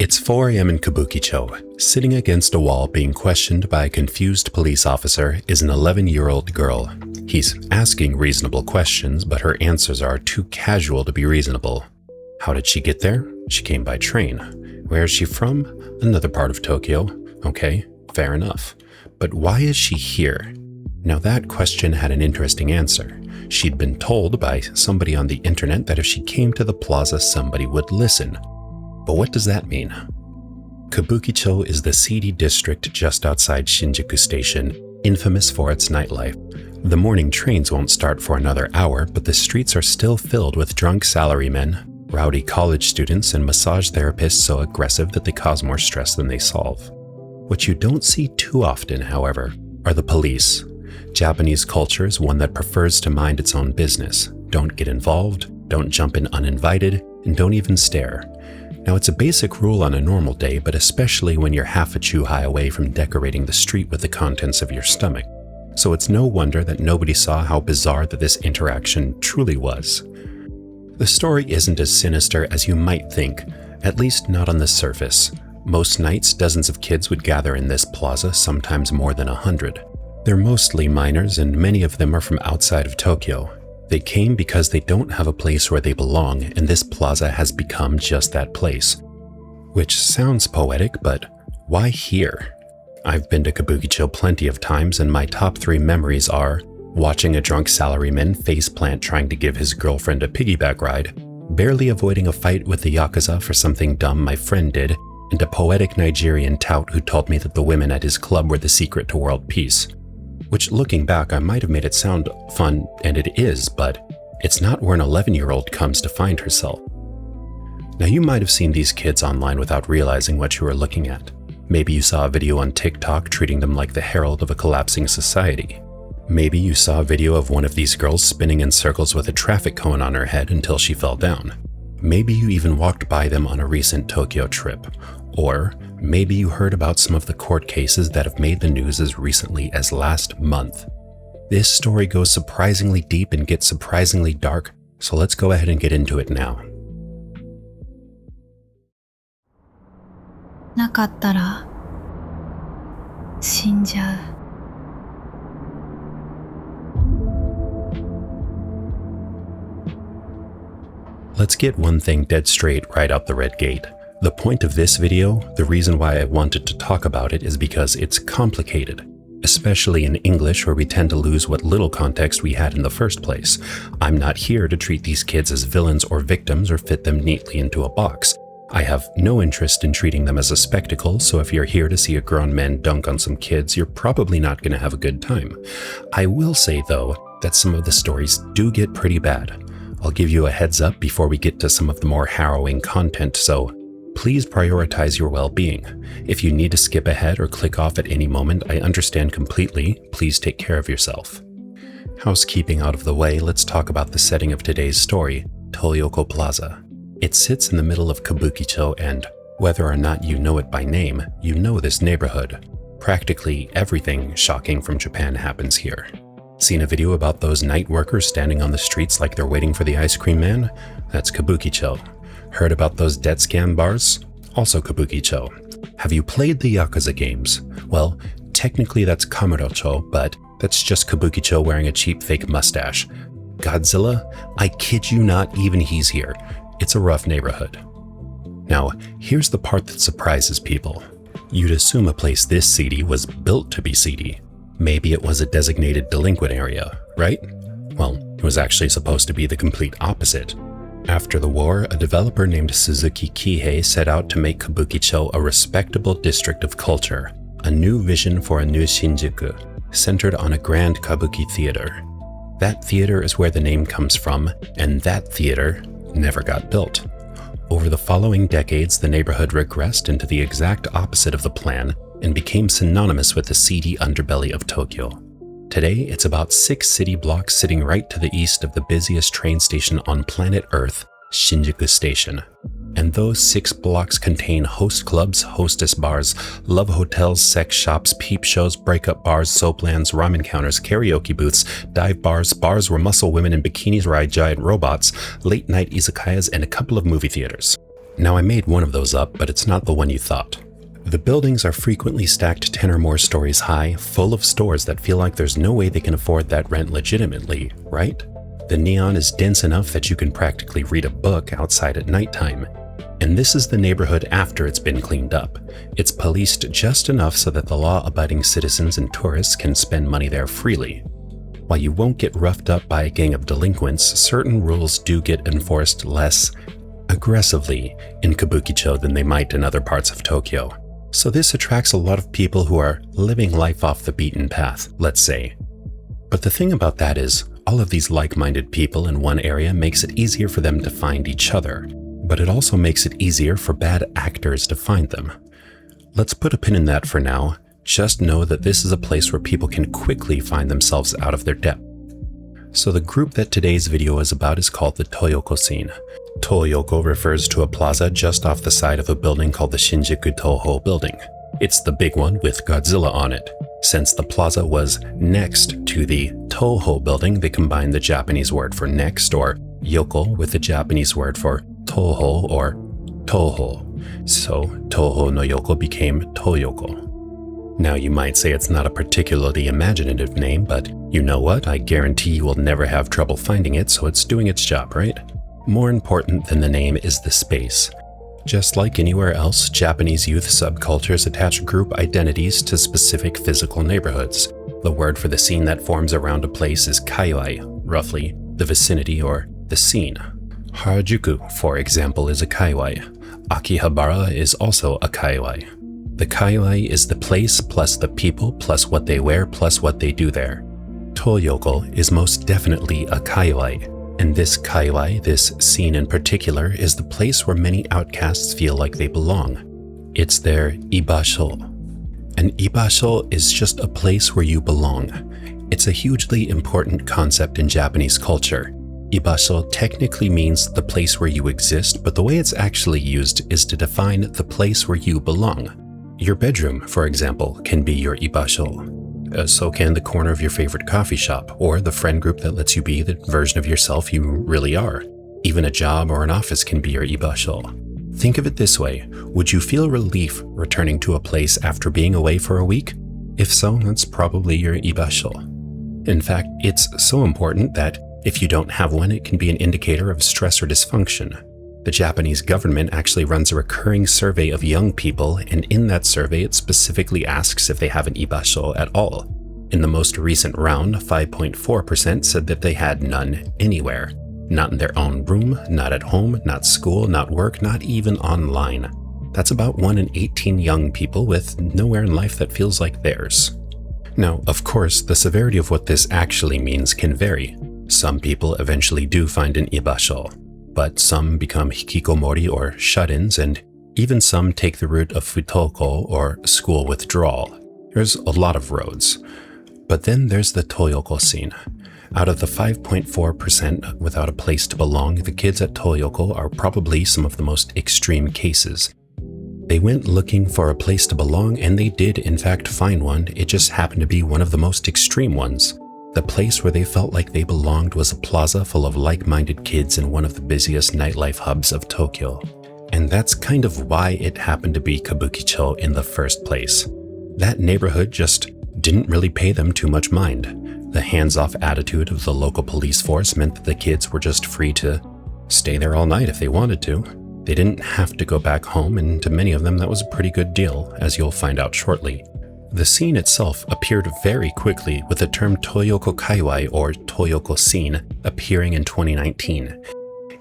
It's 4 a.m. in Kabukicho. Sitting against a wall being questioned by a confused police officer is an 11-year-old girl. He's asking reasonable questions, but her answers are too casual to be reasonable. How did she get there? She came by train. Where is she from? Another part of Tokyo. Okay, fair enough. But why is she here? Now that question had an interesting answer. She'd been told by somebody on the internet that if she came to the plaza, somebody would listen. But what does that mean? Kabukicho is the seedy district just outside Shinjuku Station, infamous for its nightlife. The morning trains won't start for another hour, but the streets are still filled with drunk salarymen, rowdy college students, and massage therapists so aggressive that they cause more stress than they solve. What you don't see too often, however, are the police. Japanese culture is one that prefers to mind its own business. Don't get involved, don't jump in uninvited, and don't even stare. Now, it's a basic rule on a normal day, but especially when you're half a chew high away from decorating the street with the contents of your stomach. So it's no wonder that nobody saw how bizarre that this interaction truly was. The story isn't as sinister as you might think, at least not on the surface. Most nights, dozens of kids would gather in this plaza, sometimes more than 100. They're mostly minors, and many of them are from outside of Tokyo. They came because they don't have a place where they belong, and this plaza has become just that place. Which sounds poetic, but why here? I've been to Kabukicho plenty of times, and my top 3 memories are watching a drunk salaryman faceplant trying to give his girlfriend a piggyback ride, barely avoiding a fight with the Yakuza for something dumb my friend did, and a poetic Nigerian tout who told me that the women at his club were the secret to world peace. Which, looking back, I might have made it sound fun, and it is, but it's not where an 11-year-old comes to find herself. Now, you might have seen these kids online without realizing what you were looking at. Maybe you saw a video on TikTok treating them like the herald of a collapsing society. Maybe you saw a video of one of these girls spinning in circles with a traffic cone on her head until she fell down. Maybe you even walked by them on a recent Tokyo trip. Or maybe you heard about some of the court cases that have made the news as recently as last month. This story goes surprisingly deep and gets surprisingly dark, so let's go ahead and get into it now. なかったら死んじゃう。Let's get one thing dead straight right out the red gate. The point of this video, the reason why I wanted to talk about it, is because it's complicated, especially in English where we tend to lose what little context we had in the first place. I'm not here to treat these kids as villains or victims or fit them neatly into a box. I have no interest in treating them as a spectacle, so if you're here to see a grown man dunk on some kids, you're probably not going to have a good time. I will say, though, that some of the stories do get pretty bad. I'll give you a heads up before we get to some of the more harrowing content, so please prioritize your well-being. If you need to skip ahead or click off at any moment, I understand completely. Please take care of yourself. Housekeeping out of the way, let's talk about the setting of today's story, Toyoko Plaza. It sits in the middle of Kabukicho, and whether or not you know it by name, you know this neighborhood. Practically everything shocking from Japan happens here. Seen a video about those night workers standing on the streets like they're waiting for the ice cream man? That's Kabukicho. Heard about those debt scam bars? Also Kabukicho. Have you played the Yakuza games? Well, technically that's Kamurocho, but that's just Kabukicho wearing a cheap fake mustache. Godzilla? I kid you not, even he's here. It's a rough neighborhood. Now, here's the part that surprises people. You'd assume a place this seedy was built to be seedy. Maybe it was a designated delinquent area, right? Well, it was actually supposed to be the complete opposite. After the war, a developer named Suzuki Kihei set out to make Kabukicho a respectable district of culture, a new vision for a new Shinjuku, centered on a grand kabuki theater. That theater is where the name comes from, and that theater never got built. Over the following decades, the neighborhood regressed into the exact opposite of the plan and became synonymous with the seedy underbelly of Tokyo. Today, it's about 6 city blocks sitting right to the east of the busiest train station on planet Earth, Shinjuku Station. And those 6 blocks contain host clubs, hostess bars, love hotels, sex shops, peep shows, breakup bars, soaplands, ramen counters, karaoke booths, dive bars, bars where muscle women in bikinis ride giant robots, late-night izakayas, and a couple of movie theaters. Now I made one of those up, but it's not the one you thought. The buildings are frequently stacked 10 or more stories high, full of stores that feel like there's no way they can afford that rent legitimately, right? The neon is dense enough that you can practically read a book outside at nighttime. And this is the neighborhood after it's been cleaned up. It's policed just enough so that the law-abiding citizens and tourists can spend money there freely. While you won't get roughed up by a gang of delinquents, certain rules do get enforced less aggressively in Kabukicho than they might in other parts of Tokyo. So this attracts a lot of people who are living life off the beaten path, let's say. But the thing about that is, all of these like-minded people in one area makes it easier for them to find each other, but it also makes it easier for bad actors to find them. Let's put a pin in that for now. Just know that this is a place where people can quickly find themselves out of their depth. So the group that today's video is about is called the Toyoko scene. Toyoko refers to a plaza just off the side of a building called the Shinjuku Toho building. It's the big one with Godzilla on it. Since the plaza was next to the Toho building, they combined the Japanese word for next, or yoko, with the Japanese word for toho, or toho. So Toho no Yoko became Toyoko. Now you might say it's not a particularly imaginative name, but you know what? I guarantee you will never have trouble finding it, so it's doing its job, right? More important than the name is the space. Just like anywhere else, Japanese youth subcultures attach group identities to specific physical neighborhoods. The word for the scene that forms around a place is kaiwai, roughly the vicinity or the scene. Harajuku, for example, is a kaiwai. Akihabara is also a kaiwai. The kaiwai is the place plus the people plus what they wear plus what they do there. Toyoko is most definitely a kaiwai. And this kaiwai, this scene in particular, is the place where many outcasts feel like they belong. It's their ibasho. An ibasho is just a place where you belong. It's a hugely important concept in Japanese culture. Ibasho technically means the place where you exist, but the way it's actually used is to define the place where you belong. Your bedroom, for example, can be your ibasho. So can the corner of your favorite coffee shop, or the friend group that lets you be the version of yourself you really are. Even a job or an office can be your ibasho. Think of it this way: would you feel relief returning to a place after being away for a week? If so, that's probably your ibasho. In fact, it's so important that if you don't have one, it can be an indicator of stress or dysfunction. The Japanese government actually runs a recurring survey of young people, and in that survey it specifically asks if they have an ibasho at all. In the most recent round, 5.4% said that they had none anywhere. Not in their own room, not at home, not school, not work, not even online. That's about 1 in 18 young people with nowhere in life that feels like theirs. Now, of course, the severity of what this actually means can vary. Some people eventually do find an ibasho, but some become hikikomori or shut-ins, and even some take the route of futoko or school withdrawal. There's a lot of roads. But then there's the Toyoko scene. Out of the 5.4% without a place to belong, the kids at Toyoko are probably some of the most extreme cases. They went looking for a place to belong, and they did in fact find one. It just happened to be one of the most extreme ones. The place where they felt like they belonged was a plaza full of like-minded kids in one of the busiest nightlife hubs of Tokyo. And that's kind of why it happened to be Kabukicho in the first place. That neighborhood just didn't really pay them too much mind. The hands-off attitude of the local police force meant that the kids were just free to stay there all night if they wanted to. They didn't have to go back home, and to many of them that was a pretty good deal, as you'll find out shortly. The scene itself appeared very quickly, with the term Toyoko Kaiwai or Toyoko scene appearing in 2019.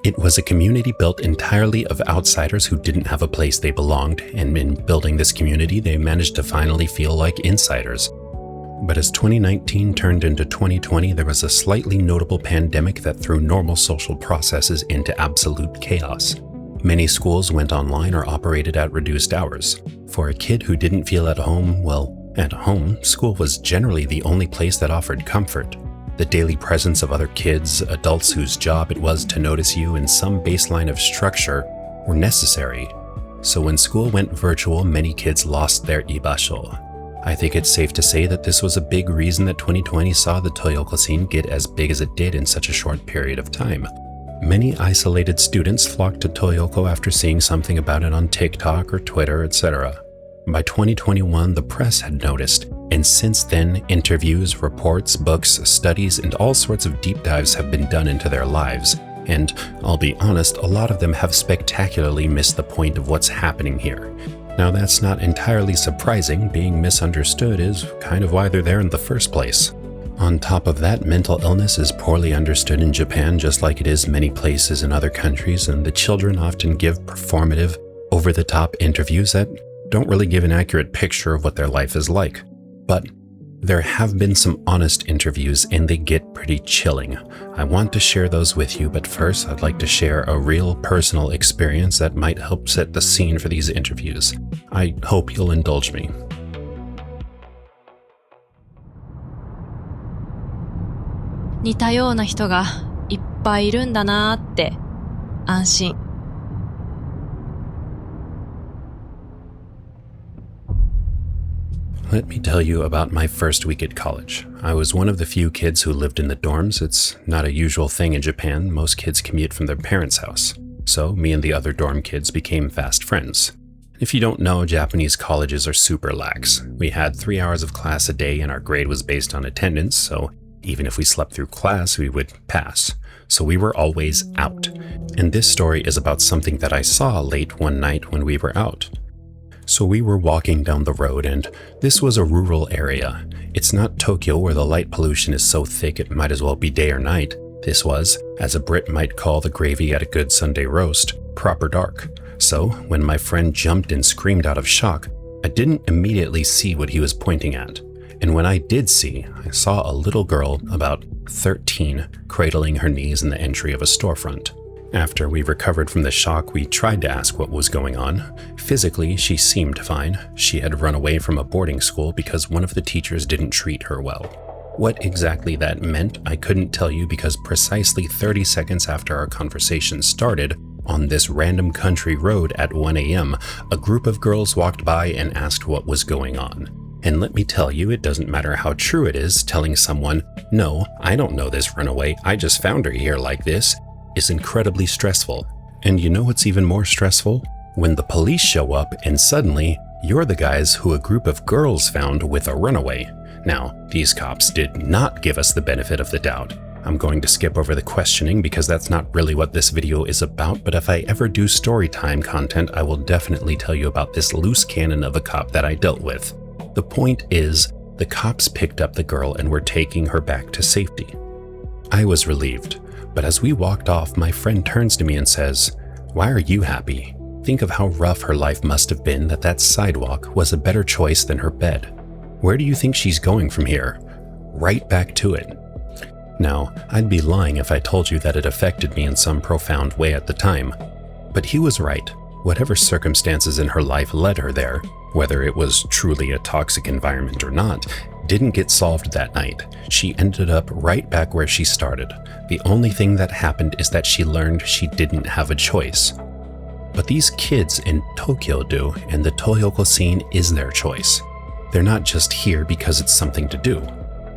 It was a community built entirely of outsiders who didn't have a place they belonged, and in building this community they managed to finally feel like insiders. But as 2019 turned into 2020, there was a slightly notable pandemic that threw normal social processes into absolute chaos. Many schools went online or operated at reduced hours. For a kid who didn't feel at home, well, at home, school was generally the only place that offered comfort. The daily presence of other kids, adults whose job it was to notice you, and some baseline of structure were necessary. So when school went virtual, many kids lost their ibasho. I think it's safe to say that this was a big reason that 2020 saw the Toyoko scene get as big as it did in such a short period of time. Many isolated students flocked to Toyoko after seeing something about it on TikTok or Twitter, etc. By 2021, the press had noticed, and since then, interviews, reports, books, studies, and all sorts of deep dives have been done into their lives. And I'll be honest, a lot of them have spectacularly missed the point of what's happening here. Now, that's not entirely surprising. Being misunderstood is kind of why they're there in the first place. On top of that, mental illness is poorly understood in Japan, just like it is many places in other countries, and the children often give performative, over-the-top interviews that don't really give an accurate picture of what their life is like. But there have been some honest interviews, and they get pretty chilling. I want to share those with you, but first I'd like to share a real personal experience that might help set the scene for these interviews. I hope you'll indulge me.「似たような人がいっぱいいるんだなーって安心」Let me tell you about my first week at college. I was one of the few kids who lived in the dorms. It's not a usual thing in Japan. Most kids commute from their parents' house. So me and the other dorm kids became fast friends. If you don't know, Japanese colleges are super lax. We had 3 hours of class a day and our grade was based on attendance, so even if we slept through class, we would pass. So we were always out. And this story is about something that I saw late one night when we were out. So we were walking down the road, and this was a rural area. It's not Tokyo where the light pollution is so thick it might as well be day or night. This was, as a Brit might call the gravy at a good Sunday roast, proper dark. So when my friend jumped and screamed out of shock, I didn't immediately see what he was pointing at. And when I did see, I saw a little girl, about 13, cradling her knees in the entry of a storefront. After we recovered from the shock, we tried to ask what was going on. Physically, she seemed fine. She had run away from a boarding school because one of the teachers didn't treat her well. What exactly that meant, I couldn't tell you because precisely 30 seconds after our conversation started, on this random country road at 1 a.m., a group of girls walked by and asked what was going on. And let me tell you, it doesn't matter how true it is, telling someone, "No, I don't know this runaway, I just found her here like this," is incredibly stressful. And you know what's even more stressful? When the police show up and suddenly you're the guys who a group of girls found with a runaway. Now, these cops did not give us the benefit of the doubt. I'm going to skip over the questioning because that's not really what this video is about, but if I ever do storytime content, I will definitely tell you about this loose cannon of a cop that I dealt with. The point is, the cops picked up the girl and were taking her back to safety. I was relieved. But as we walked off, my friend turns to me and says, "Why are you happy? Think of how rough her life must have been that sidewalk was a better choice than her bed. Where do you think she's going from here? Right back to it." Now, I'd be lying if I told you that it affected me in some profound way at the time. But he was right. Whatever circumstances in her life led her there, whether it was truly a toxic environment or not, didn't get solved that night. She ended up right back where she started. The only thing that happened is that she learned she didn't have a choice. But these kids in Tokyo do, and the Toyoko scene is their choice. They're not just here because it's something to do.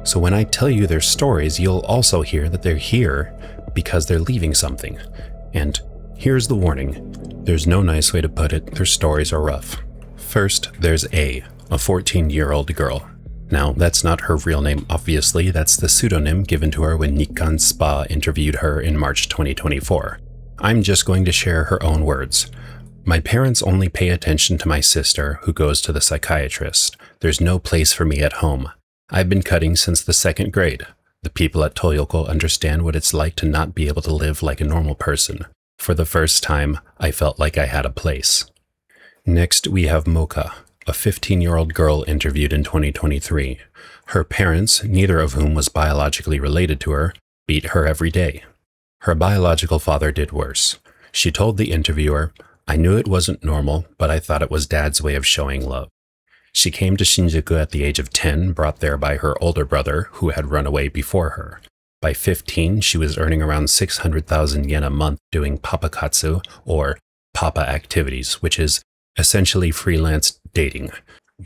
So when I tell you their stories, you'll also hear that they're here because they're leaving something. And here's the warning. There's no nice way to put it, their stories are rough. First, there's a 14-year-old girl. Now, that's not her real name, obviously. That's the pseudonym given to her when Nikkan Spa interviewed her in March 2024. I'm just going to share her own words. "My parents only pay attention to my sister, who goes to the psychiatrist. There's no place for me at home. I've been cutting since the 2nd grade. The people at Toyoko understand what it's like to not be able to live like a normal person. For the first time, I felt like I had a place." Next, we have Mocha, a 15-year-old girl interviewed in 2023. Her parents, neither of whom was biologically related to her, beat her every day. Her biological father did worse. She told the interviewer, "I knew it wasn't normal, but I thought it was Dad's way of showing love." She came to Shinjuku at the age of 10, brought there by her older brother, who had run away before her. By 15, she was earning around 600,000 yen a month doing papakatsu, or papa activities, which is essentially freelance dating.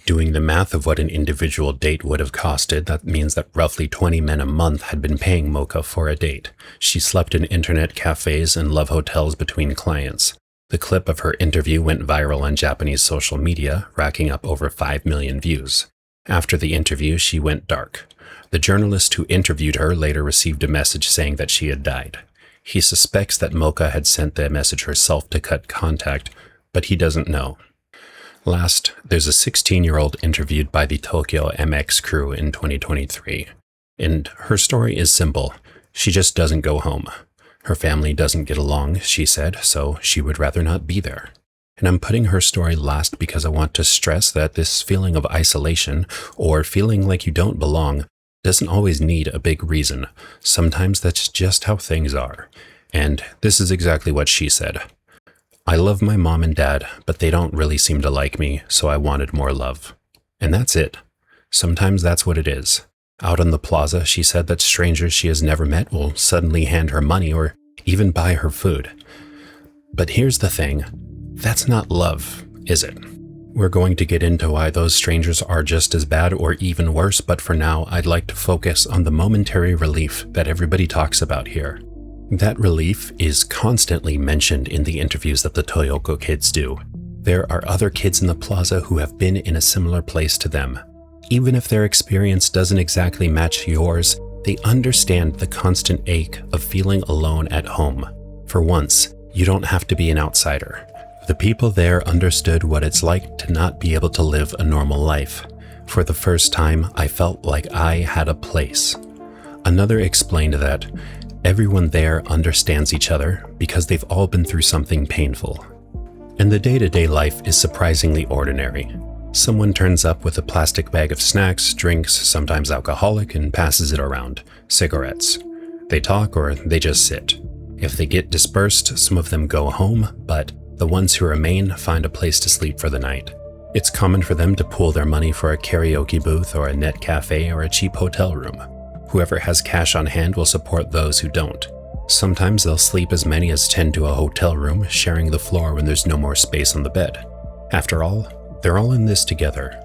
Doing the math of what an individual date would have costed, that means that roughly 20 men a month had been paying Mocha for a date. She slept in internet cafes and love hotels between clients. The clip of her interview went viral on Japanese social media, racking up over 5 million views. After the interview, she went dark. The journalist who interviewed her later received a message saying that she had died. He suspects that Mocha had sent the message herself to cut contact, but he doesn't know. Last, there's a 16-year-old interviewed by the Tokyo MX crew in 2023. And her story is simple. She just doesn't go home. Her family doesn't get along, she said, so she would rather not be there. And I'm putting her story last because I want to stress that this feeling of isolation, or feeling like you don't belong, doesn't always need a big reason. Sometimes that's just how things are. And this is exactly what she said. I love my mom and dad, but they don't really seem to like me, so I wanted more love. And that's it. Sometimes that's what it is. Out on the plaza, she said that strangers she has never met will suddenly hand her money or even buy her food. But here's the thing. That's not love, is it? We're going to get into why those strangers are just as bad or even worse, but for now, I'd like to focus on the momentary relief that everybody talks about here. That relief is constantly mentioned in the interviews that the Toyoko kids do. There are other kids in the plaza who have been in a similar place to them. Even if their experience doesn't exactly match yours, they understand the constant ache of feeling alone at home. For once, you don't have to be an outsider. The people there understood what it's like to not be able to live a normal life. For the first time, I felt like I had a place. Another explained that everyone there understands each other because they've all been through something painful. And the day-to-day life is surprisingly ordinary. Someone turns up with a plastic bag of snacks, drinks, sometimes alcoholic, and passes it around. Cigarettes. They talk or they just sit. If they get dispersed, some of them go home, but the ones who remain find a place to sleep for the night. It's common for them to pool their money for a karaoke booth or a net cafe or a cheap hotel room. Whoever has cash on hand will support those who don't. Sometimes they'll sleep as many as 10 to a hotel room, sharing the floor when there's no more space on the bed. After all, they're all in this together.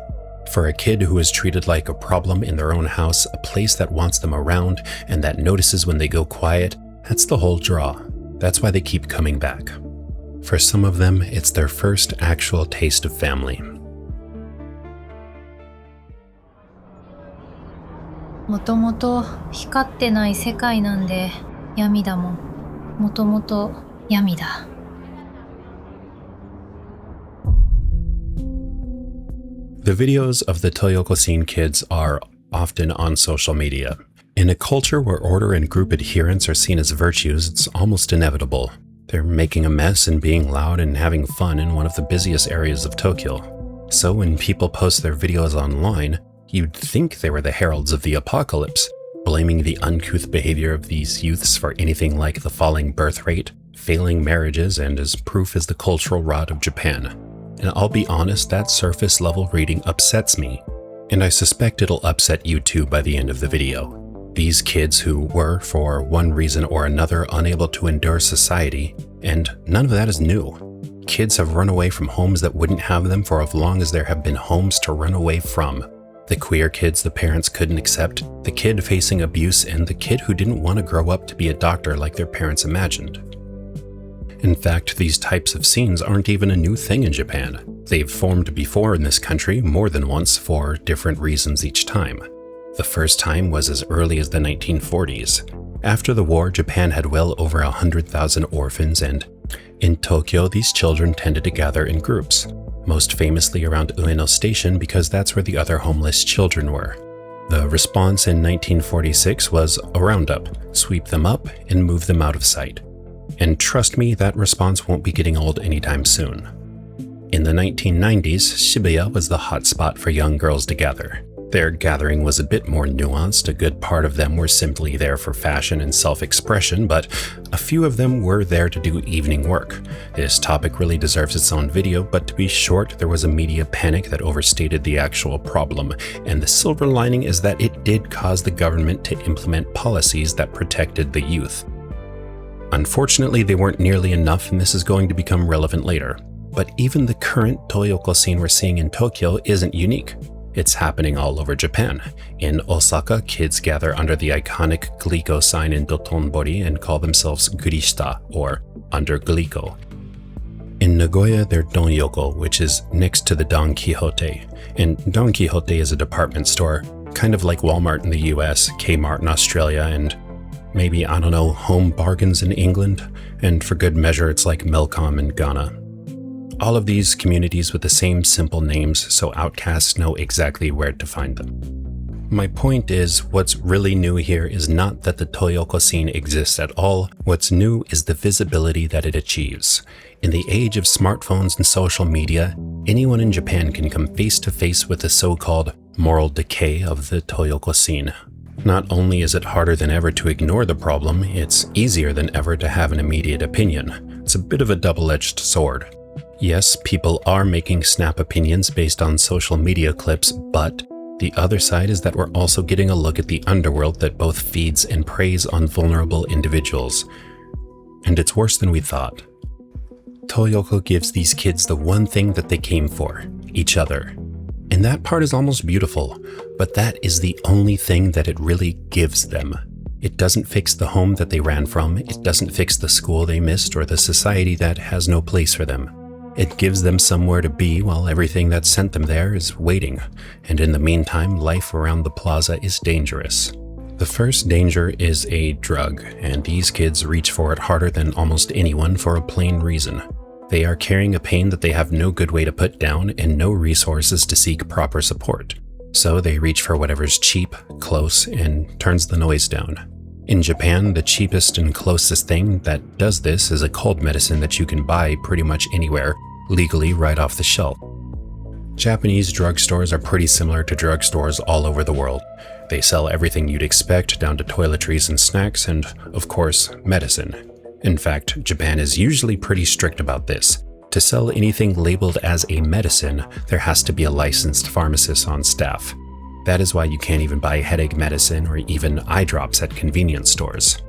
For a kid who is treated like a problem in their own house, a place that wants them around and that notices when they go quiet, that's the whole draw. That's why they keep coming back. For some of them, it's their first actual taste of family. もともと光ってない世界なんで闇だもん。もともと闇だ。The videos of the Toyoko scene kids are often on social media. In a culture where order and group adherence are seen as virtues, it's almost inevitable. They're making a mess and being loud and having fun in one of the busiest areas of Tokyo. So when people post their videos online, you'd think they were the heralds of the apocalypse, blaming the uncouth behavior of these youths for anything like the falling birth rate, failing marriages, and as proof as the cultural rot of Japan. And I'll be honest, that surface level reading upsets me, and I suspect it'll upset you too by the end of the video. These kids who were, for one reason or another, unable to endure society, and none of that is new. Kids have run away from homes that wouldn't have them for as long as there have been homes to run away from. The queer kids the parents couldn't accept, the kid facing abuse, and the kid who didn't want to grow up to be a doctor like their parents imagined. In fact, these types of scenes aren't even a new thing in Japan. They've formed before in this country more than once for different reasons each time. The first time was as early as the 1940s. After the war, Japan had well over 100,000 orphans, and in Tokyo, these children tended to gather in groups, most famously around Ueno Station because that's where the other homeless children were. The response in 1946 was a roundup, sweep them up, and move them out of sight. And trust me, that response won't be getting old anytime soon. In the 1990s, Shibuya was the hot spot for young girls to gather. Their gathering was a bit more nuanced. A good part of them were simply there for fashion and self-expression, but a few of them were there to do evening work. This topic really deserves its own video, but to be short, there was a media panic that overstated the actual problem, and the silver lining is that it did cause the government to implement policies that protected the youth. Unfortunately, they weren't nearly enough, and this is going to become relevant later. But even the current Toyoko scene we're seeing in Tokyo isn't unique. It's happening all over Japan. In Osaka, kids gather under the iconic Glico sign in Dotonbori and call themselves Gurishita, or under Glico. In Nagoya, they're Donyoko, which is next to the Don Quixote. And Don Quixote is a department store, kind of like Walmart in the US, Kmart in Australia, and maybe, I don't know, Home Bargains in England. And for good measure, it's like Melcom in Ghana. All of these communities with the same simple names, so outcasts know exactly where to find them. My point is, what's really new here is not that the Toyoko scene exists at all. What's new is the visibility that it achieves. In the age of smartphones and social media, anyone in Japan can come face to face with the so-called moral decay of the Toyoko scene. Not only is it harder than ever to ignore the problem, it's easier than ever to have an immediate opinion. It's a bit of a double-edged sword. Yes, people are making snap opinions based on social media clips, but the other side is that we're also getting a look at the underworld that both feeds and preys on vulnerable individuals. And it's worse than we thought. Toyoko gives these kids the one thing that they came for, each other. And that part is almost beautiful, but that is the only thing that it really gives them. It doesn't fix the home that they ran from, it doesn't fix the school they missed or the society that has no place for them. It gives them somewhere to be while everything that sent them there is waiting, and in the meantime, life around the plaza is dangerous. The first danger is a drug, and these kids reach for it harder than almost anyone for a plain reason. They are carrying a pain that they have no good way to put down and no resources to seek proper support. So they reach for whatever's cheap, close, and turns the noise down. In Japan, the cheapest and closest thing that does this is a cold medicine that you can buy pretty much anywhere, legally right off the shelf. Japanese drugstores are pretty similar to drugstores all over the world. They sell everything you'd expect, down to toiletries and snacks, and, of course, medicine. In fact, Japan is usually pretty strict about this. To sell anything labeled as a medicine, there has to be a licensed pharmacist on staff. That is why you can't even buy headache medicine or even eye drops at convenience stores.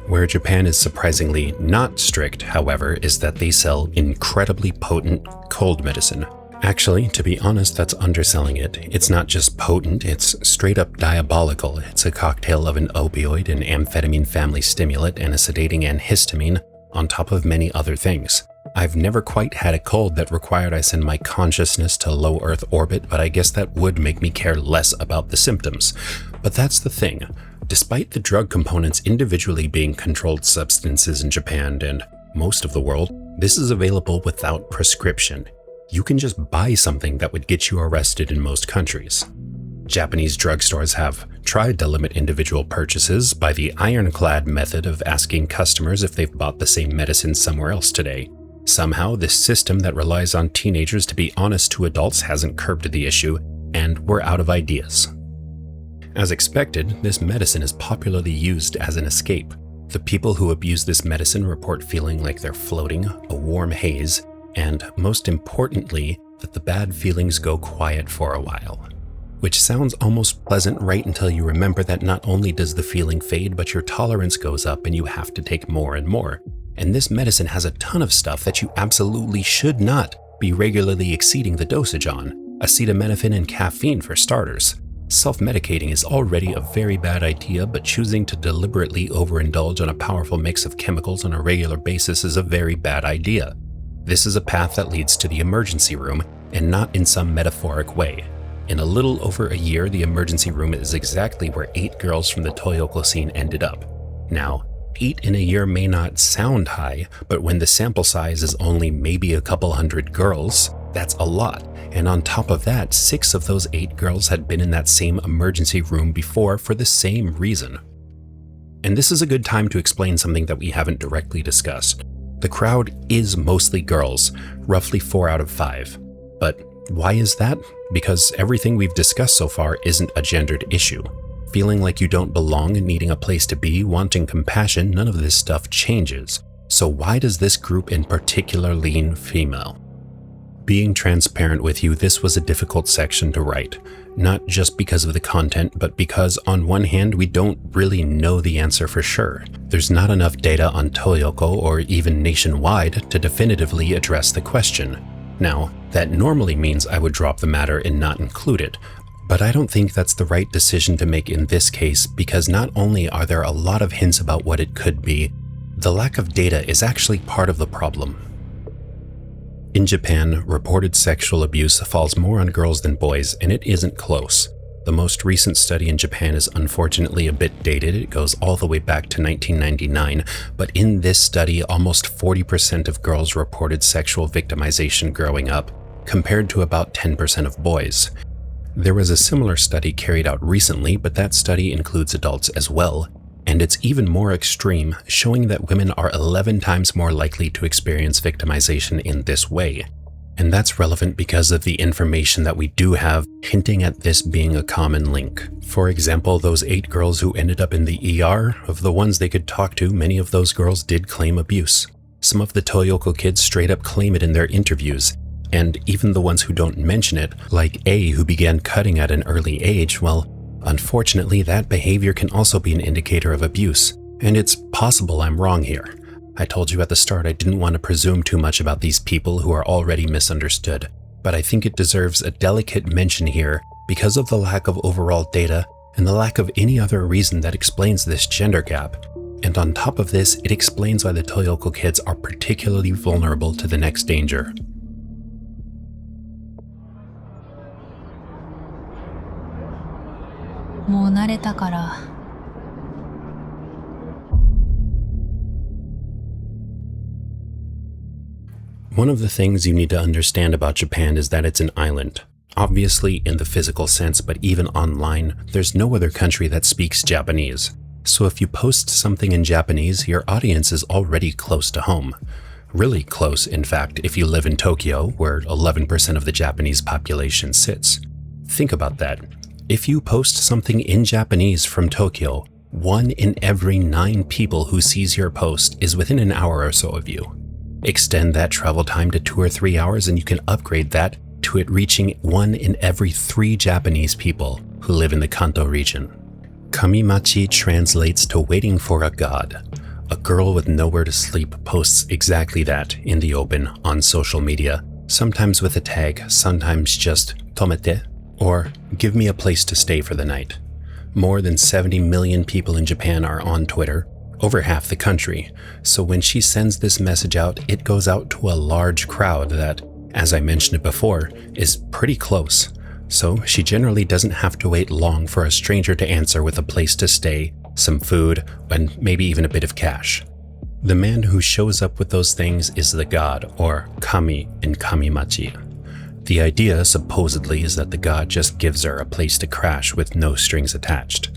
Where Japan is surprisingly not strict, however, is that they sell incredibly potent cold medicine. Actually, to be honest, that's underselling it. It's not just potent, it's straight up diabolical. It's a cocktail of an opioid, an amphetamine family stimulant, and a sedating antihistamine, on top of many other things. I've never quite had a cold that required I send my consciousness to low Earth orbit, but I guess that would make me care less about the symptoms. But that's the thing. Despite the drug components individually being controlled substances in Japan and most of the world, this is available without prescription. You can just buy something that would get you arrested in most countries. Japanese drugstores have tried to limit individual purchases by the ironclad method of asking customers if they've bought the same medicine somewhere else today. Somehow, this system that relies on teenagers to be honest to adults hasn't curbed the issue, and we're out of ideas. As expected, this medicine is popularly used as an escape. The people who abuse this medicine report feeling like they're floating, a warm haze, and most importantly, that the bad feelings go quiet for a while. Which sounds almost pleasant right until you remember that not only does the feeling fade, but your tolerance goes up and you have to take more and more. And this medicine has a ton of stuff that you absolutely should not be regularly exceeding the dosage on. Acetaminophen and caffeine for starters. Self-medicating is already a very bad idea, but choosing to deliberately overindulge on a powerful mix of chemicals on a regular basis is a very bad idea. This is a path that leads to the emergency room, and not in some metaphoric way. In a little over a year, the emergency room is exactly where 8 girls from the Toyoko scene ended up. Now, 8 in a year may not sound high, but when the sample size is only maybe a couple hundred girls, that's a lot. And on top of that, 6 of those 8 girls had been in that same emergency room before for the same reason. And this is a good time to explain something that we haven't directly discussed. The crowd is mostly girls, roughly 4 out of 5. But why is that? Because everything we've discussed so far isn't a gendered issue. Feeling like you don't belong and needing a place to be, wanting compassion, none of this stuff changes. So why does this group in particular lean female? Being transparent with you, this was a difficult section to write, not just because of the content, but because on one hand, we don't really know the answer for sure. There's not enough data on Toyoko or even nationwide to definitively address the question. Now, that normally means I would drop the matter and not include it, but I don't think that's the right decision to make in this case because not only are there a lot of hints about what it could be, the lack of data is actually part of the problem. In Japan, reported sexual abuse falls more on girls than boys, and it isn't close. The most recent study in Japan is unfortunately a bit dated. It goes all the way back to 1999, but in this study, almost 40% of girls reported sexual victimization growing up, compared to about 10% of boys. There was a similar study carried out recently, but that study includes adults as well, and it's even more extreme, showing that women are 11 times more likely to experience victimization in this way. And that's relevant because of the information that we do have hinting at this being a common link. For example, those 8 girls who ended up in the ER, of the ones they could talk to, many of those girls did claim abuse. Some of the Toyoko kids straight up claim it in their interviews, and even the ones who don't mention it, like A, who began cutting at an early age, well, unfortunately, that behavior can also be an indicator of abuse, and it's possible I'm wrong here. I told you at the start I didn't want to presume too much about these people who are already misunderstood, but I think it deserves a delicate mention here because of the lack of overall data and the lack of any other reason that explains this gender gap. And on top of this, it explains why the Toyoko kids are particularly vulnerable to the next danger. One of the things you need to understand about Japan is that it's an island. Obviously in the physical sense, but even online, there's no other country that speaks Japanese. So if you post something in Japanese, your audience is already close to home. Really close, in fact, if you live in Tokyo, where 11% of the Japanese population sits. Think about that. If you post something in Japanese from Tokyo, 1 in every 9 people who sees your post is within an hour or so of you. Extend that travel time to 2 or 3 hours and you can upgrade that to it reaching 1 in every 3 Japanese people who live in the Kanto region. Kamimachi translates to waiting for a god. A girl with nowhere to sleep posts exactly that in the open on social media, sometimes with a tag, sometimes just tomete, or give me a place to stay for the night. More than 70 million people in Japan are on Twitter, over half the country, so when she sends this message out, it goes out to a large crowd that, as I mentioned it before, is pretty close. So she generally doesn't have to wait long for a stranger to answer with a place to stay, some food, and maybe even a bit of cash. The man who shows up with those things is the god, or kami in Kamimachi. The idea, supposedly, is that the god just gives her a place to crash with no strings attached.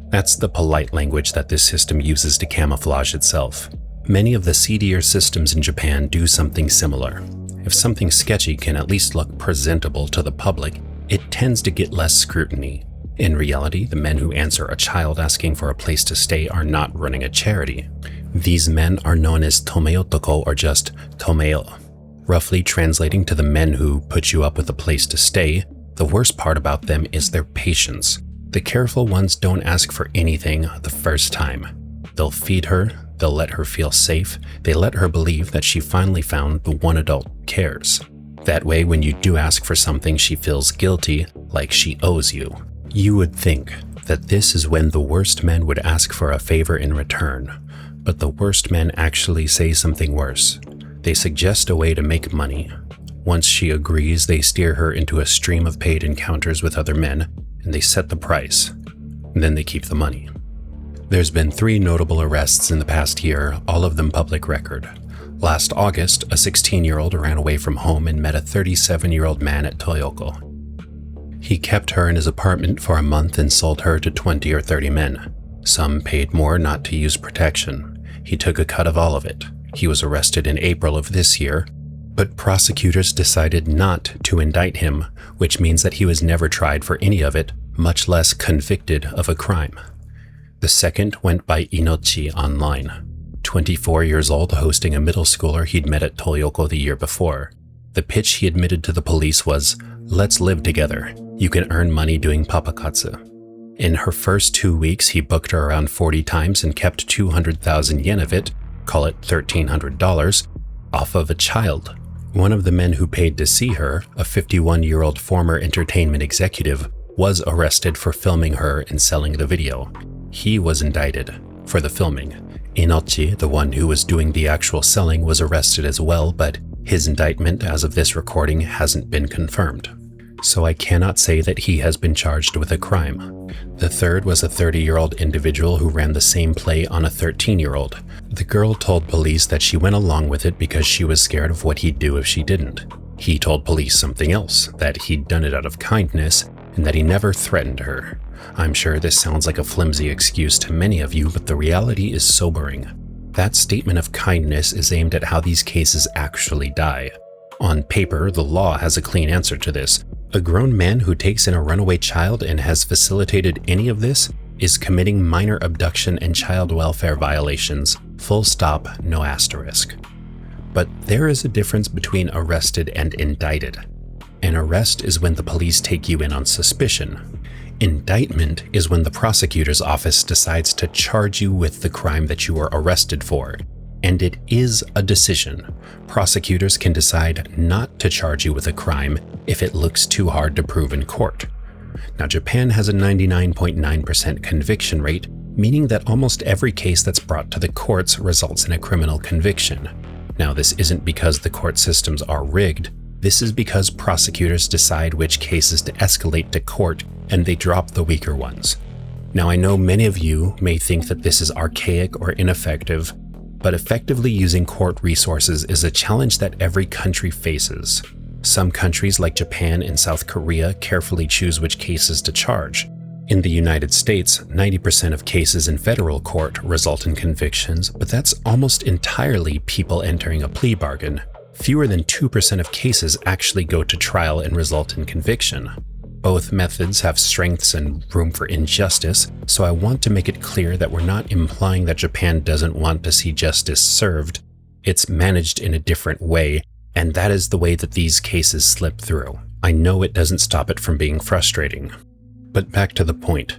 That's the polite language that this system uses to camouflage itself. Many of the seedier systems in Japan do something similar. If something sketchy can at least look presentable to the public, it tends to get less scrutiny. In reality, the men who answer a child asking for a place to stay are not running a charity. These men are known as tomeotoko or just tomeo. Roughly translating to the men who put you up with a place to stay, the worst part about them is their patience. The careful ones don't ask for anything the first time. They'll feed her, they'll let her feel safe, they let her believe that she finally found the one adult who cares. That way, when you do ask for something, she feels guilty, like she owes you. You would think that this is when the worst men would ask for a favor in return, but the worst men actually say something worse. They suggest a way to make money. Once she agrees, they steer her into a stream of paid encounters with other men, and they set the price. Then they keep the money. There's been 3 notable arrests in the past year, all of them public record. Last August, a 16-year-old ran away from home and met a 37-year-old man at Toyoko. He kept her in his apartment for a month and sold her to 20 or 30 men. Some paid more not to use protection. He took a cut of all of it. He was arrested in April of this year, but prosecutors decided not to indict him, which means that he was never tried for any of it, much less convicted of a crime. The second went by Inochi online. 24 years old, hosting a middle schooler he'd met at Toyoko the year before. The pitch he admitted to the police was, "Let's live together. You can earn money doing papakatsu." In her first 2 weeks, he booked her around 40 times and kept 200,000 yen of it, call it $1,300, off of a child. One of the men who paid to see her, a 51-year-old former entertainment executive, was arrested for filming her and selling the video. He was indicted for the filming. Inochi, the one who was doing the actual selling, was arrested as well, but his indictment, as of this recording, hasn't been confirmed. So I cannot say that he has been charged with a crime. The third was a 30-year-old individual who ran the same play on a 13-year-old. The girl told police that she went along with it because she was scared of what he'd do if she didn't. He told police something else, that he'd done it out of kindness, and that he never threatened her. I'm sure this sounds like a flimsy excuse to many of you, but the reality is sobering. That statement of kindness is aimed at how these cases actually die. On paper, the law has a clean answer to this. A grown man who takes in a runaway child and has facilitated any of this is committing minor abduction and child welfare violations. Full stop, no asterisk. But there is a difference between arrested and indicted. An arrest is when the police take you in on suspicion. Indictment is when the prosecutor's office decides to charge you with the crime that you were arrested for. And it is a decision. Prosecutors can decide not to charge you with a crime if it looks too hard to prove in court. Now, Japan has a 99.9% conviction rate, meaning that almost every case that's brought to the courts results in a criminal conviction. Now, this isn't because the court systems are rigged. This is because prosecutors decide which cases to escalate to court, and they drop the weaker ones. Now, I know many of you may think that this is archaic or ineffective, but effectively using court resources is a challenge that every country faces. Some countries like Japan and South Korea carefully choose which cases to charge. In the United States, 90% of cases in federal court result in convictions, but that's almost entirely people entering a plea bargain. Fewer than 2% of cases actually go to trial and result in conviction. Both methods have strengths and room for injustice, so I want to make it clear that we're not implying that Japan doesn't want to see justice served. It's managed in a different way, and that is the way that these cases slip through. I know it doesn't stop it from being frustrating. But back to the point.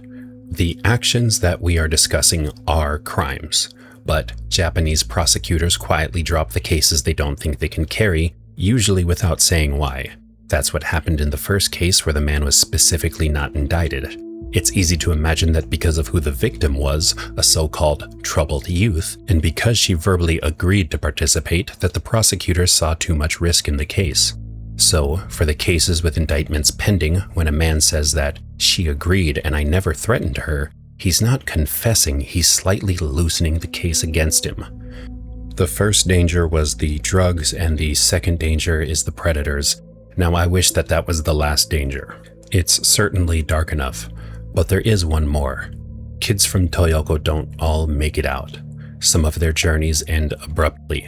The actions that we are discussing are crimes, but Japanese prosecutors quietly drop the cases they don't think they can carry, usually without saying why. That's what happened in the first case where the man was specifically not indicted. It's easy to imagine that because of who the victim was, a so-called troubled youth, and because she verbally agreed to participate, that the prosecutors saw too much risk in the case. So, for the cases with indictments pending, when a man says that she agreed and I never threatened her, he's not confessing, he's slightly loosening the case against him. The first danger was the drugs, and the second danger is the predators. Now, I wish that that was the last danger. It's certainly dark enough, but there is one more. Kids from Toyoko don't all make it out. Some of their journeys end abruptly.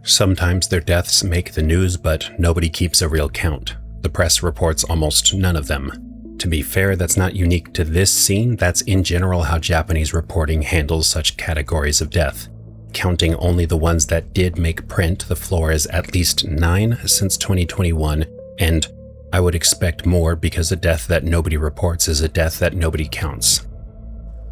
Sometimes their deaths make the news, but nobody keeps a real count. The press reports almost none of them. To be fair, that's not unique to this scene, that's in general how Japanese reporting handles such categories of death. Counting only the ones that did make print, the floor is at least 9 since 2021, and I would expect more because a death that nobody reports is a death that nobody counts.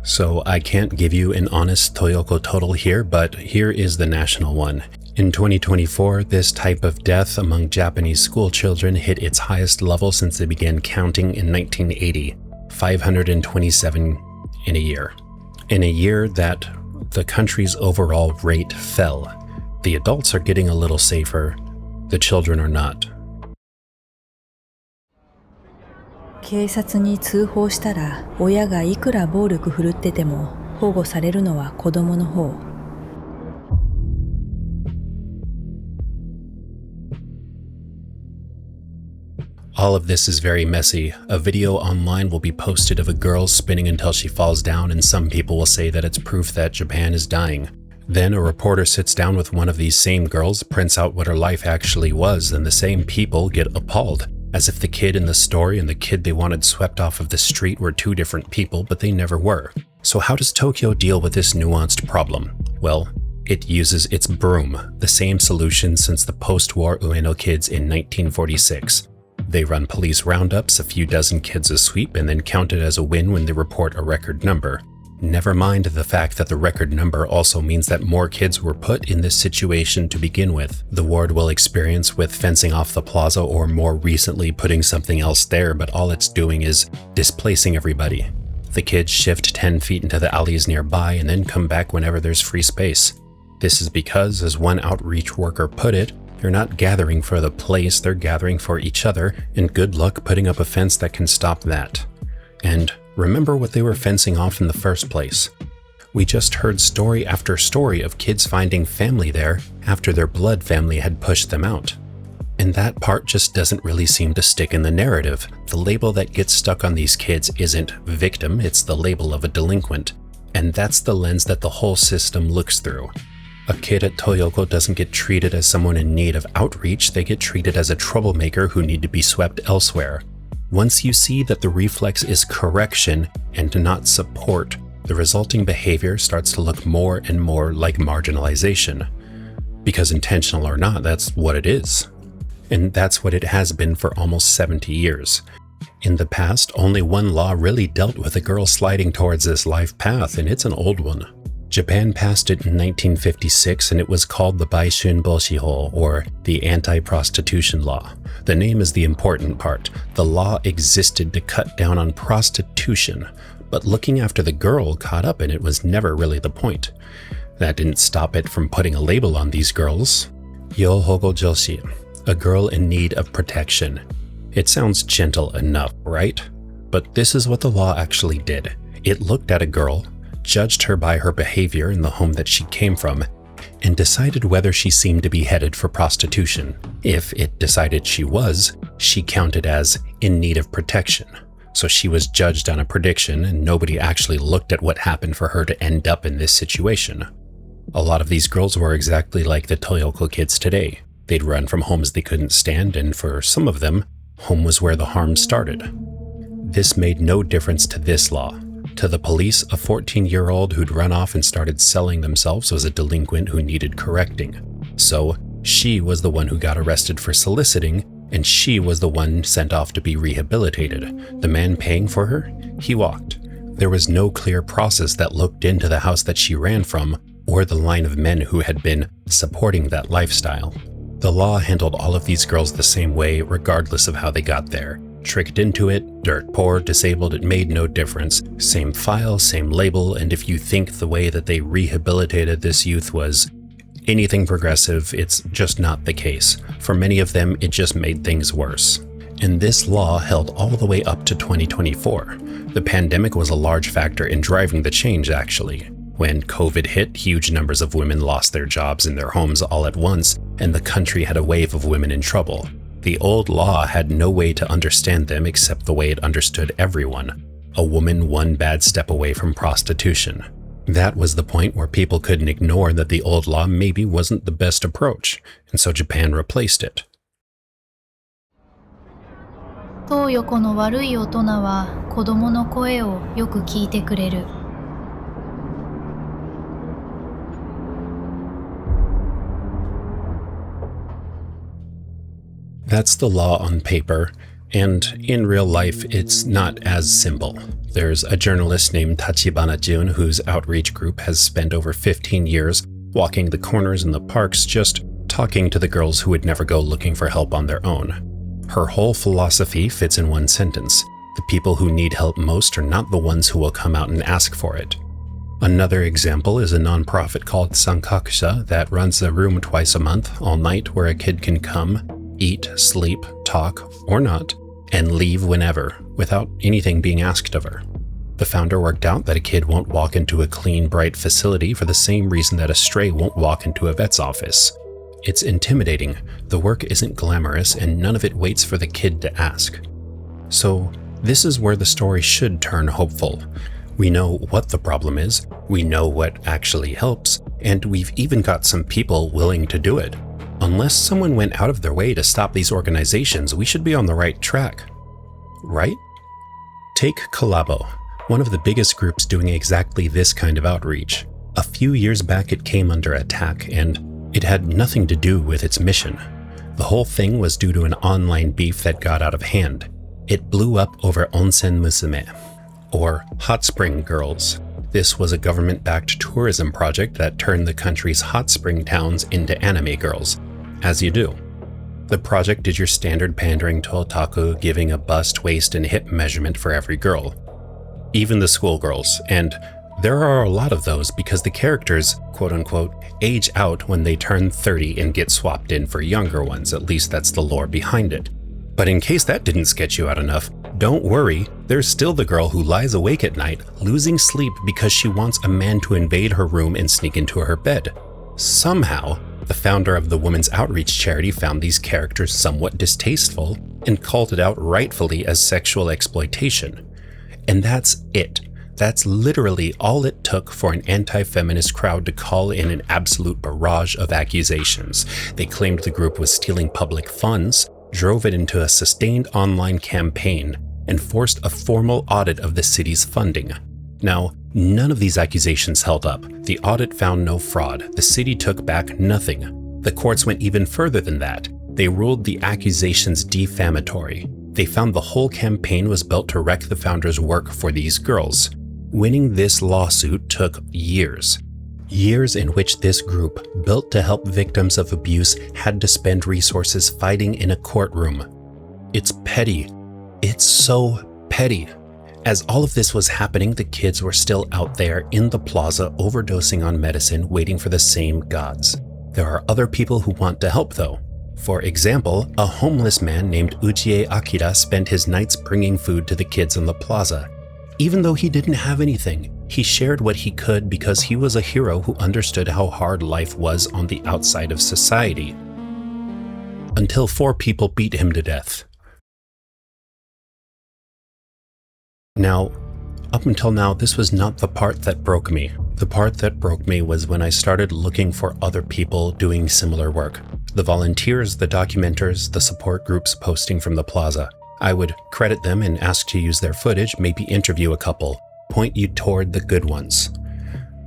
So I can't give you an honest Toyoko total here, but here is the national one. In 2024, this type of death among Japanese school children hit its highest level since they began counting in 1980, 527 in a year. In a year that the country's overall rate fell. The adults are getting a little safer, the children are not. 警察に通報したら、親がいくら暴力振るってても保護されるのは子供の方。All of this is very messy. A video online will be posted of a girl spinning until she falls down, and some people will say that it's proof that Japan is dying. Then a reporter sits down with one of these same girls, prints out what her life actually was, and the same people get appalled, as if the kid in the story and the kid they wanted swept off of the street were two different people, but they never were. So how does Tokyo deal with this nuanced problem? Well, It uses its broom, the same solution since the post-war Ueno kids in 1946. They run police roundups, a few dozen kids a sweep, and then count it as a win when they report a record number. Never mind the fact that the record number also means that more kids were put in this situation to begin with. The ward will experience with fencing off the plaza or more recently putting something else there, but all it's doing is displacing everybody. The kids shift 10 feet into the alleys nearby and then come back whenever there's free space. This is because, as one outreach worker put it, they're not gathering for the place, they're gathering for each other, and good luck putting up a fence that can stop that. And remember what they were fencing off in the first place. We just heard story after story of kids finding family there after their blood family had pushed them out. And that part just doesn't really seem to stick in the narrative. The label that gets stuck on these kids isn't victim, it's the label of a delinquent. And that's the lens that the whole system looks through. A kid at Toyoko doesn't get treated as someone in need of outreach, they get treated as a troublemaker who need to be swept elsewhere. Once you see that the reflex is correction and not support, the resulting behavior starts to look more and more like marginalization. Because intentional or not, that's what it is. And that's what it has been for almost 70 years. In the past, only one law really dealt with a girl sliding towards this life path, and it's an old one. Japan passed it in 1956, and it was called the Baishun Boshiho, or the Anti-Prostitution Law. The name is the important part. The law existed to cut down on prostitution, but looking after the girl caught up in it was never really the point. That didn't stop it from putting a label on these girls. Yohogo Joshi, a girl in need of protection. It sounds gentle enough, right? But this is what the law actually did. It looked at a girl, judged her by her behavior in the home that she came from, and decided whether she seemed to be headed for prostitution. If it decided she was, she counted as in need of protection. So she was judged on a prediction, and nobody actually looked at what happened for her to end up in this situation. A lot of these girls were exactly like the Toyoko kids today. They'd run from homes they couldn't stand, and for some of them, home was where the harm started. This made no difference to this law. To the police, a 14-year-old who'd run off and started selling themselves was a delinquent who needed correcting. So she was the one who got arrested for soliciting, and she was the one sent off to be rehabilitated. The man paying for her, he walked. There was no clear process that looked into the house that she ran from or the line of men who had been supporting that lifestyle. The law handled all of these girls the same way, regardless of how they got there. Tricked into it, dirt poor, disabled, it made no difference. Same file, same label, and if you think the way that they rehabilitated this youth was anything progressive, it's just not the case. For many of them, it just made things worse. And this law held all the way up to 2024. The pandemic was a large factor in driving the change, actually. When COVID hit, huge numbers of women lost their jobs in their homes all at once, and the country had a wave of women in trouble. The old law had no way to understand them except the way it understood everyone. A woman one bad step away from prostitution. That was the point where people couldn't ignore that the old law maybe wasn't the best approach, and so Japan replaced it. 東横の悪い大人は子供の声をよく聞いてくれる。That's the law on paper, and in real life, it's not as simple. There's a journalist named Tachibana Jun whose outreach group has spent over 15 years walking the corners and the parks just talking to the girls who would never go looking for help on their own. Her whole philosophy fits in one sentence. The people who need help most are not the ones who will come out and ask for it. Another example is a nonprofit called Sankakusha that runs a room twice a month, all night, where a kid can come, eat, sleep, talk, or not, and leave whenever, without anything being asked of her. The founder worked out that a kid won't walk into a clean, bright facility for the same reason that a stray won't walk into a vet's office. It's intimidating, the work isn't glamorous, and none of it waits for the kid to ask. So, this is where the story should turn hopeful. We know what the problem is, we know what actually helps, and we've even got some people willing to do it. Unless someone went out of their way to stop these organizations, we should be on the right track. Right? Take Collabo, one of the biggest groups doing exactly this kind of outreach. A few years back it came under attack, and it had nothing to do with its mission. The whole thing was due to an online beef that got out of hand. It blew up over Onsen Musume, or hot spring girls. This was a government-backed tourism project that turned the country's hot spring towns into anime girls, as you do. The project did your standard pandering to otaku, giving a bust, waist, and hip measurement for every girl. Even the schoolgirls, and there are a lot of those because the characters, quote-unquote, age out when they turn 30 and get swapped in for younger ones, at least that's the lore behind it. But in case that didn't sketch you out enough, don't worry, there's still the girl who lies awake at night, losing sleep because she wants a man to invade her room and sneak into her bed. Somehow, the founder of the Women's Outreach charity found these characters somewhat distasteful and called it out rightfully as sexual exploitation. And that's it. That's literally all it took for an anti-feminist crowd to call in an absolute barrage of accusations. They claimed the group was stealing public funds, drove it into a sustained online campaign, and forced a formal audit of the city's funding. Now, none of these accusations held up. The audit found no fraud. The city took back nothing. The courts went even further than that. They ruled the accusations defamatory. They found the whole campaign was built to wreck the founders' work for these girls. Winning this lawsuit took years. Years in which this group, built to help victims of abuse, had to spend resources fighting in a courtroom. It's petty. It's so petty. As all of this was happening, the kids were still out there in the plaza overdosing on medicine, waiting for the same gods. There are other people who want to help though. For example, a homeless man named Ujie Akira spent his nights bringing food to the kids in the plaza. Even though he didn't have anything, he shared what he could because he was a hero who understood how hard life was on the outside of society. Until 4 people beat him to death. Now, up until now, this was not the part that broke me. The part that broke me was when I started looking for other people doing similar work. The volunteers, the documenters, the support groups posting from the plaza. I would credit them and ask to use their footage, maybe interview a couple, point you toward the good ones.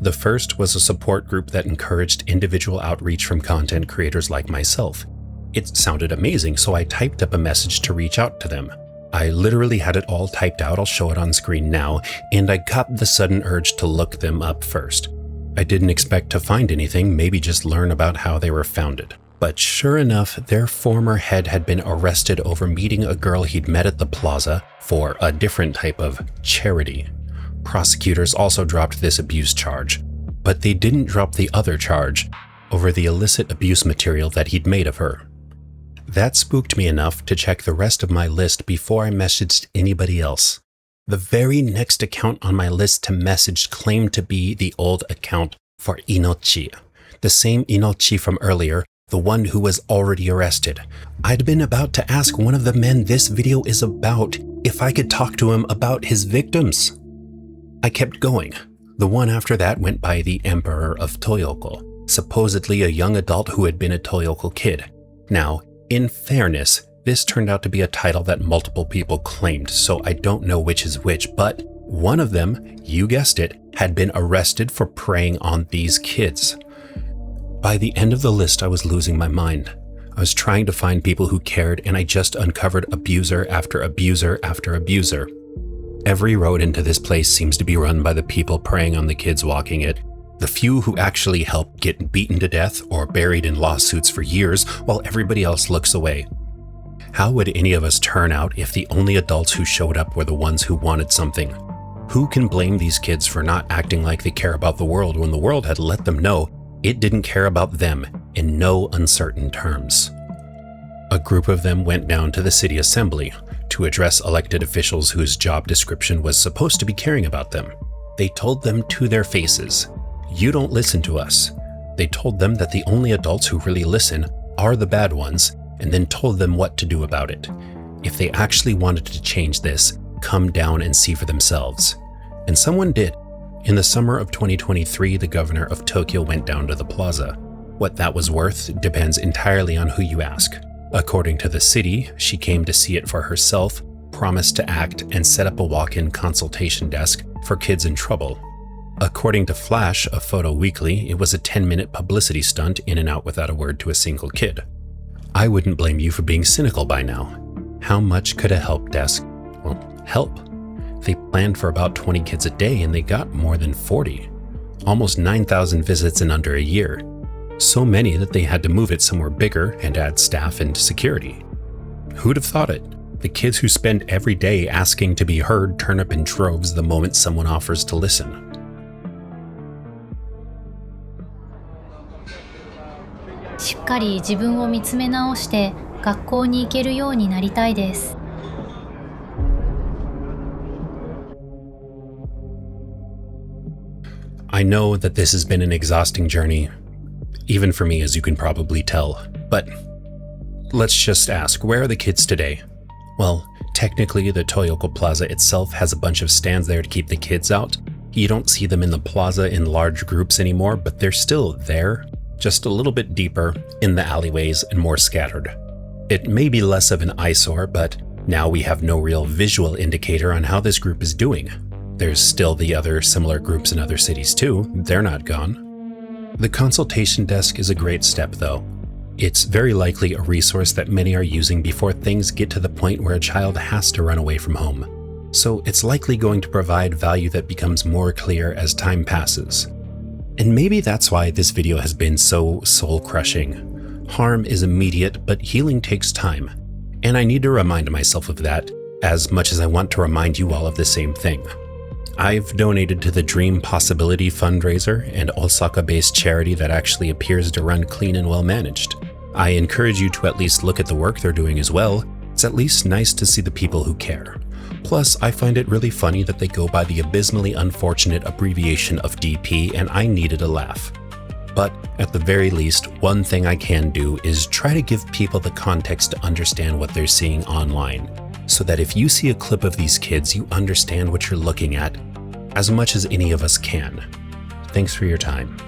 The first was a support group that encouraged individual outreach from content creators like myself. It sounded amazing, so I typed up a message to reach out to them. I literally had it all typed out, I'll show it on screen now, and I got the sudden urge to look them up first. I didn't expect to find anything, maybe just learn about how they were founded. But sure enough, their former head had been arrested over meeting a girl he'd met at the plaza for a different type of charity. Prosecutors also dropped this abuse charge, but they didn't drop the other charge over the illicit abuse material that he'd made of her. That spooked me enough to check the rest of my list before I messaged anybody else. The very next account on my list to message claimed to be the old account for Inochi, the same Inochi from earlier, the one who was already arrested. I'd been about to ask one of the men this video is about if I could talk to him about his victims. I kept going. The one after that went by the Emperor of Toyoko, supposedly a young adult who had been a Toyoko kid. Now, in fairness, this turned out to be a title that multiple people claimed, so I don't know which is which, but one of them, you guessed it, had been arrested for preying on these kids. By the end of the list, I was losing my mind. I was trying to find people who cared, and I just uncovered abuser after abuser after abuser. Every road into this place seems to be run by the people preying on the kids walking it. The few who actually help get beaten to death or buried in lawsuits for years while everybody else looks away. How would any of us turn out if the only adults who showed up were the ones who wanted something? Who can blame these kids for not acting like they care about the world when the world had let them know it didn't care about them in no uncertain terms? A group of them went down to the city assembly to address elected officials whose job description was supposed to be caring about them. They told them to their faces, "You don't listen to us." They told them that the only adults who really listen are the bad ones, and then told them what to do about it. If they actually wanted to change this, come down and see for themselves. And someone did. In the summer of 2023, the governor of Tokyo went down to the plaza. What that was worth depends entirely on who you ask. According to the city, she came to see it for herself, promised to act, and set up a walk-in consultation desk for kids in trouble. According to Flash, a photo weekly, it was a 10-minute publicity stunt in and out without a word to a single kid. I wouldn't blame you for being cynical by now. How much could a help desk, help? They planned for about 20 kids a day and they got more than 40. Almost 9,000 visits in under a year. So many that they had to move it somewhere bigger and add staff and security. Who'd have thought it? The kids who spend every day asking to be heard turn up in droves the moment someone offers to listen. "しっかり自分を見つめ直して学校に行けるようになりたいです。I know that this has been an exhausting journey, even for me, as you can probably tell, but let's just ask, where are the kids today? Well, technically the Toyoko Plaza itself has a bunch of stands there to keep the kids out. You don't see them in the plaza in large groups anymore, but they're still there, just a little bit deeper, in the alleyways and more scattered. It may be less of an eyesore, but now we have no real visual indicator on how this group is doing. There's still the other similar groups in other cities too, they're not gone. The consultation desk is a great step though. It's very likely a resource that many are using before things get to the point where a child has to run away from home. So it's likely going to provide value that becomes more clear as time passes. And maybe that's why this video has been so soul-crushing. Harm is immediate, but healing takes time. And I need to remind myself of that, as much as I want to remind you all of the same thing. I've donated to the Dream Possibility fundraiser, an Osaka-based charity that actually appears to run clean and well-managed. I encourage you to at least look at the work they're doing as well. It's at least nice to see the people who care. Plus, I find it really funny that they go by the abysmally unfortunate abbreviation of DP, and I needed a laugh. But at the very least, one thing I can do is try to give people the context to understand what they're seeing online, so that if you see a clip of these kids, you understand what you're looking at as much as any of us can. Thanks for your time.